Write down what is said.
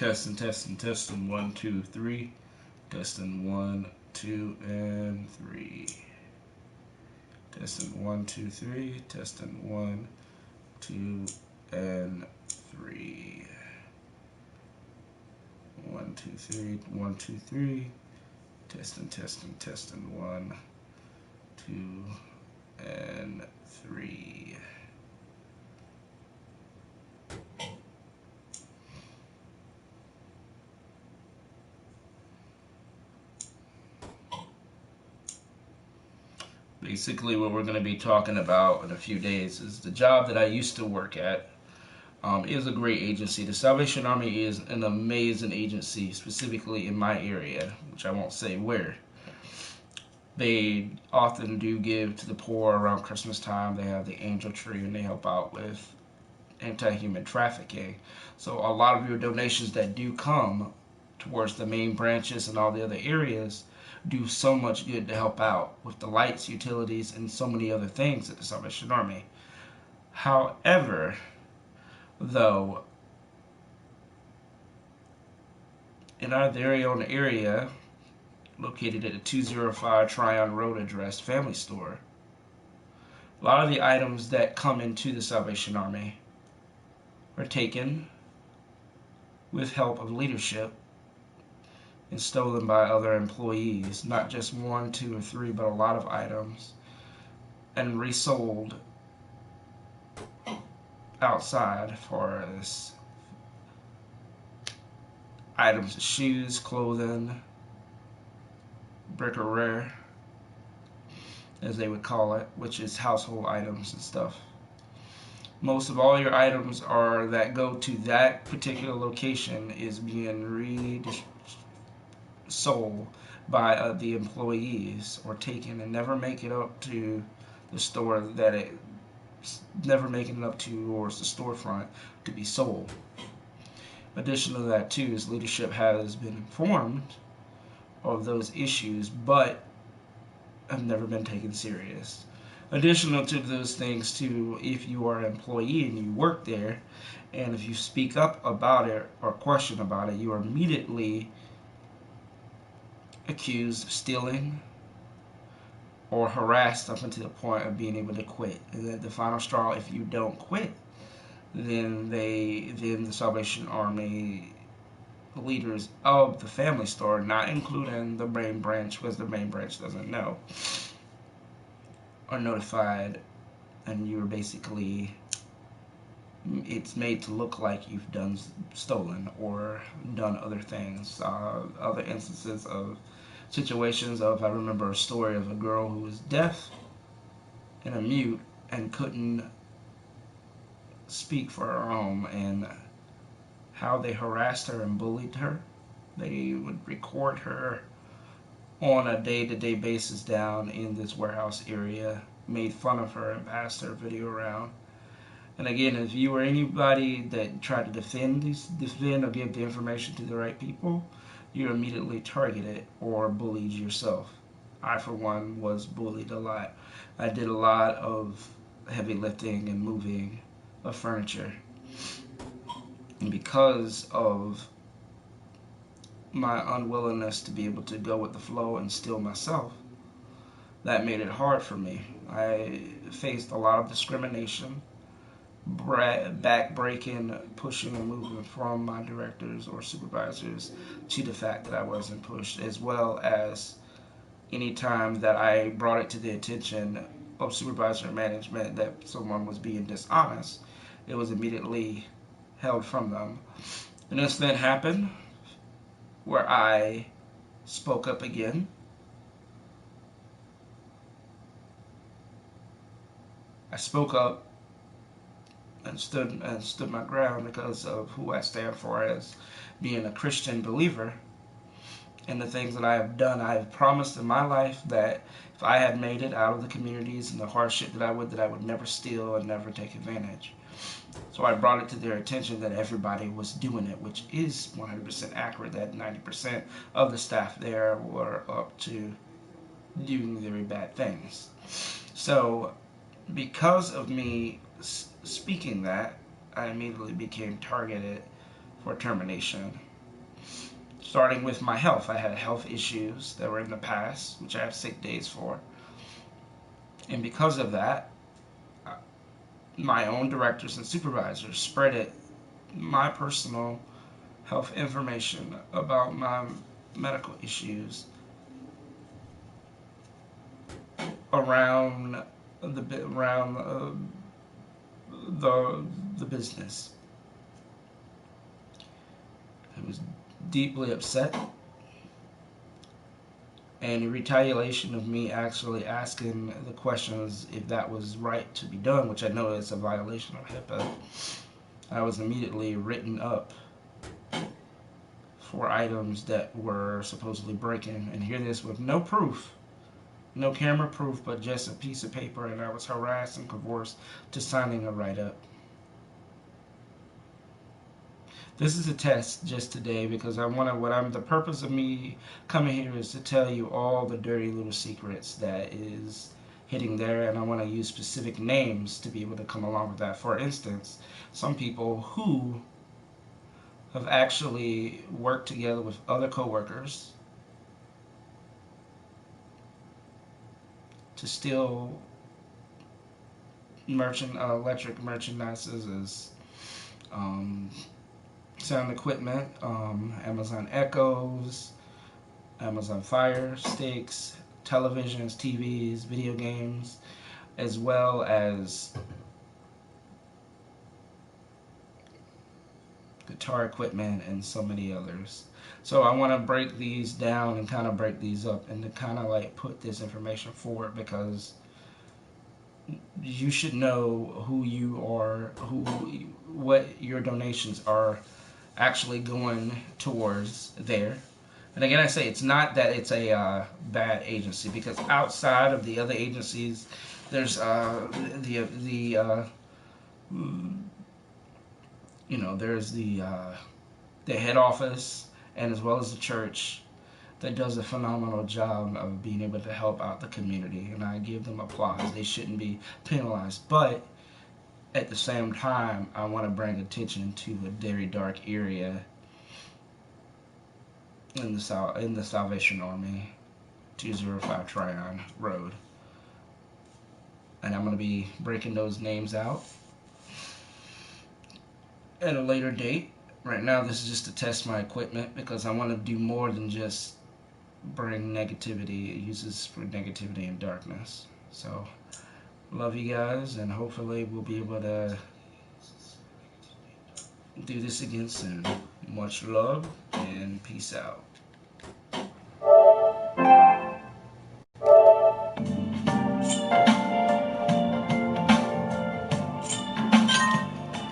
Testing. 1, 2, 3. Testing 1, 2, and 3. Testing 1, 2, 3. Testing 1, 2, and 3. 1, 2, 3. 1, 2, 3. Testing 1, 2, and 3. Basically, what we're going to be talking about in a few days is the job that I used to work at. Is a great agency. The Salvation Army is an amazing agency, specifically in my area, which I won't say where. They often do give to the poor around Christmas time. They have the Angel Tree, and they help out with anti-human trafficking. So a lot of your donations that do come towards the main branches and all the other areas do so much good to help out with the lights, utilities, and so many other things at the Salvation Army. However, though, in our very own area, located at the 205 Tryon Road address family store, a lot of the items that come into the Salvation Army are taken with help of leadership and stolen by other employees, not just 1, 2, or 3, but a lot of items, and resold outside for as items, shoes, clothing, bric-a-brac, as they would call it, which is household items and stuff. Most of all your items are that go to that particular location is being sold by the employees or taken and never make it up to the store that it never making it up towards the storefront to be sold. Additional to that too is leadership has been informed of those issues but have never been taken serious. Additional to those things too, if you are an employee and you work there, and if you speak up about it or question about it, you are immediately accused of stealing or harassed up until the point of being able to quit. And then the final straw, if you don't quit, then the Salvation Army leaders of the family store, not including the main branch, because the main branch doesn't know, are notified, and you're basically, it's made to look like you've done stolen or done other things. Other instances of situations of, I remember a story of a girl who was deaf and a mute and couldn't speak for her own, and how they harassed her and bullied her. They would record her on a day-to-day basis down in this warehouse area, made fun of her and passed her video around. And again, if you were anybody that tried to defend or give the information to the right people, you're immediately targeted or bullied yourself. I, for one, was bullied a lot. I did a lot of heavy lifting and moving of furniture. And because of my unwillingness to be able to go with the flow and still myself, that made it hard for me. I faced a lot of discrimination, back-breaking, pushing and moving from my directors or supervisors to the fact that I wasn't pushed, as well as any time that I brought it to the attention of supervisor and management that someone was being dishonest, it was immediately held from them. An incident happened where I spoke up again. I spoke up and stood my ground because of who I stand for as being a Christian believer and the things that I have done. I have promised in my life that if I had made it out of the communities and the hardship that I would never steal and never take advantage. So I brought it to their attention that everybody was doing it, which is 100% accurate, that 90% of the staff there were up to doing very bad things. So because of me speaking that, I immediately became targeted for termination. starting with my health. I had health issues that were in the past, which I have sick days for. And because of that, my own directors and supervisors spreaded my personal health information about my medical issues around the business. I was deeply upset, and in retaliation of me actually asking the questions if that was right to be done, which I know is a violation of HIPAA, I was immediately written up for items that were supposedly breaking, and hear this, with no proof, no camera proof, but just a piece of paper, and I was harassed and coerced to signing a write-up. This is a test just today because the purpose of me coming here is to tell you all the dirty little secrets that is hitting there, and I want to use specific names to be able to come along with that. For instance, some people who have actually worked together with other coworkers to steal electric merchandises, sound equipment, Amazon Echoes, Amazon Fire Sticks, televisions, TVs, video games, as well as guitar equipment and so many others. So I want to break these down and kind of break these up and to kind of like put this information forward, because you should know who you are, what your donations are actually going towards there. And again, I say it's not that it's a bad agency, because outside of the other agencies, there's there's the head office, and as well as the church, that does a phenomenal job of being able to help out the community, and I give them applause. They shouldn't be penalized, but at the same time, I want to bring attention to a very dark area in the Salvation Army, 205 Tryon Road, and I'm going to be breaking those names out at a later date. Right now, this is just to test my equipment, because I want to do more than just bring negativity. It uses for negativity and darkness. So, love you guys, and hopefully we'll be able to do this again soon. Much love, and peace out.